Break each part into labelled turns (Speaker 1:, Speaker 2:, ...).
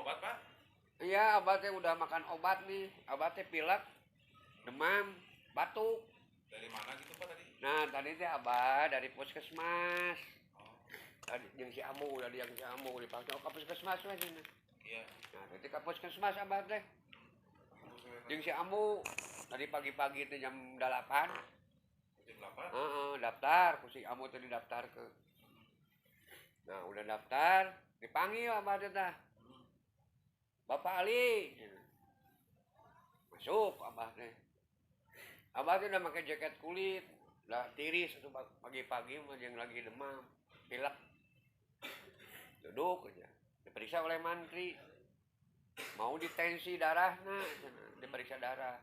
Speaker 1: obat, Pak?
Speaker 2: Iya, abah teh udah makan obat nih. Abah teh pilek, demam, batuk.
Speaker 1: Dari mana gitu, Pak, tadi?
Speaker 2: Nah, tadi teh abah dari puskesmas.
Speaker 1: Oh,
Speaker 2: Tadi yang si Amu, tadi yang si Amu dipanggil ke puskesmas lagi.
Speaker 1: iya.
Speaker 2: Nah, tadi ke puskesmas abah teh.
Speaker 1: Kamu saya
Speaker 2: Yang si Amu tadi pagi-pagi teh jam 8.
Speaker 1: jam 8.
Speaker 2: Heeh, daftar, ku si Amu tadi daftar ke. Nah, udah daftar, dipanggil abah teh tah. Bapak Ali. Masuk abah teh. Abah teh udah pakai jaket kulit, udah tiris itu pagi-pagi yang lagi demam, pilek. Duduk aja. Diperiksa oleh mantri. Mau ditensi darah, nah, diperiksa darah.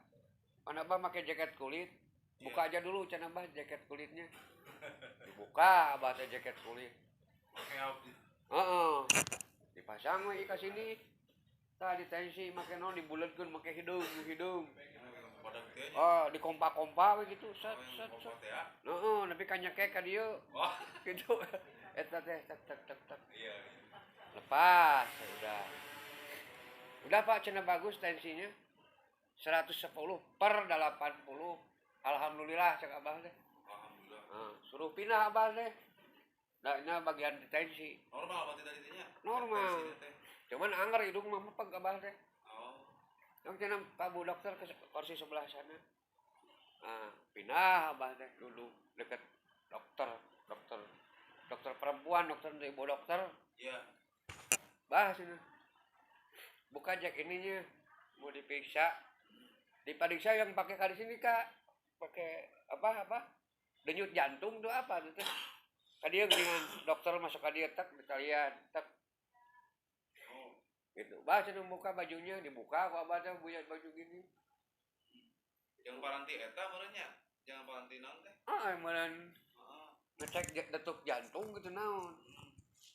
Speaker 2: Kan abah pakai jaket kulit, buka aja dulu can abah jaket kulitnya. Dibuka abah teh jaket kulit.
Speaker 1: Oke, Abdi.
Speaker 2: Heeh. Dipasang we ka sini. Tah ditensi make naon dibuleutkeun make hidung.
Speaker 1: Pada gede aja.
Speaker 2: Oh, dikompa-kompa we gitu. Set set set.
Speaker 1: Obat ya.
Speaker 2: Heeh, nepi ka nyekek ka dieu.
Speaker 1: Oh,
Speaker 2: Gitu. Eta teh tek tek tek tek.
Speaker 1: iya.
Speaker 2: Lepas, ya udah. Udah Pak, cenah bagus tensinya. 110/80. Alhamdulillah cek abah teh.
Speaker 1: Alhamdulillah.
Speaker 2: Suruh pindah abah teh. Nah, ini bagian tensi.
Speaker 1: Normal berarti tadi tanya.
Speaker 2: Normal.
Speaker 1: Tensinya teh.
Speaker 2: Cuman anggar hidung mah mepeg abah teh.
Speaker 1: Oh,
Speaker 2: Yang cenah Pak Bu dokter ke kursi sebelah sana. Nah, pindah abah teh duduk deket dokter, dokter perempuan, dokter ibu dokter.
Speaker 1: iya.
Speaker 2: Bah sini. Buka jack ininya. Mau diperiksa. Diperiksa yang pakai kali sini Kak. Pakai apa? Denyut jantung tuh apa tuh teh? Kadia dengan dokter masuk kadia tak sekalian tak
Speaker 1: Oh,
Speaker 2: gitu. Bah cenah buka bajunya, dibuka kok abah teh punya baju gini.
Speaker 1: jangan paranti eta merenya. Jangan paranti naon teh.
Speaker 2: Meureun
Speaker 1: Heeh.
Speaker 2: ngecek detuk jantung gitu naon.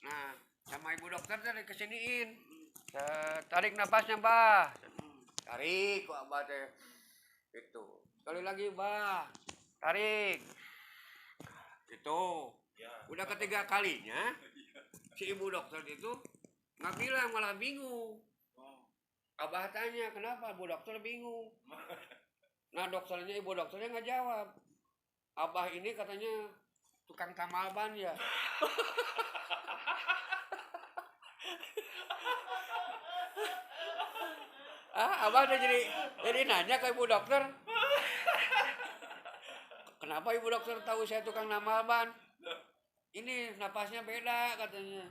Speaker 2: Nah, sama ibu dokter teh kesiniin. Tarik napasnya, Bah. Tarik kok abah teh. Itu. Sekali lagi, Bah. Tarik. Itu.
Speaker 1: Ya.
Speaker 2: Udah ketiga kalinya si ibu dokter itu nggak bilang malah bingung.
Speaker 1: Oh.
Speaker 2: Abah tanya kenapa ibu dokter bingung. Nah dokternya ibu dokternya nggak jawab. Abah ini katanya tukang tamal ban ya. Abah udah jadi nanya ke ibu dokter. Kenapa ibu dokter tahu saya tukang tamal ban? Ini napasnya beda katanya.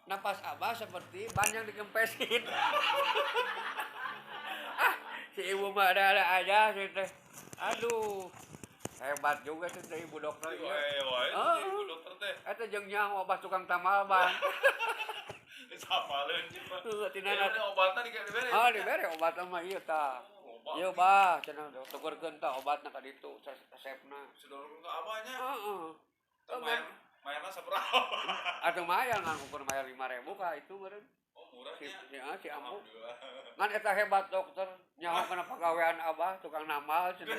Speaker 2: Napas abah seperti ban yang dikempesin. Si ibu mah ada aja sih teh. Aduh. Hebat juga sih teh ibu dokter
Speaker 1: Wah,
Speaker 2: ya.
Speaker 1: wah,
Speaker 2: Oh.
Speaker 1: ibu dokter teh.
Speaker 2: Eta jeung nyaho obat tukang tamal ban.
Speaker 1: Sapaleun coba.
Speaker 2: Tina
Speaker 1: Ini obatnya dibere.
Speaker 2: dibere obat mah ieu tah.
Speaker 1: Obat.
Speaker 2: Ieu bah cenah tukerkeun tah obatna ka ditu resepna.
Speaker 1: Sedorong ke abahnya.
Speaker 2: Heeh.
Speaker 1: Mayarna sabaraha?
Speaker 2: Atuh mah ngan ukur mayar 5.000 ka itu meureun.
Speaker 1: Oh, murahnya.
Speaker 2: Si Ambu.
Speaker 1: Alhamdulillah.
Speaker 2: Ngan eta hebat dokter nyaho kana pagawean abah tukang namal cenah.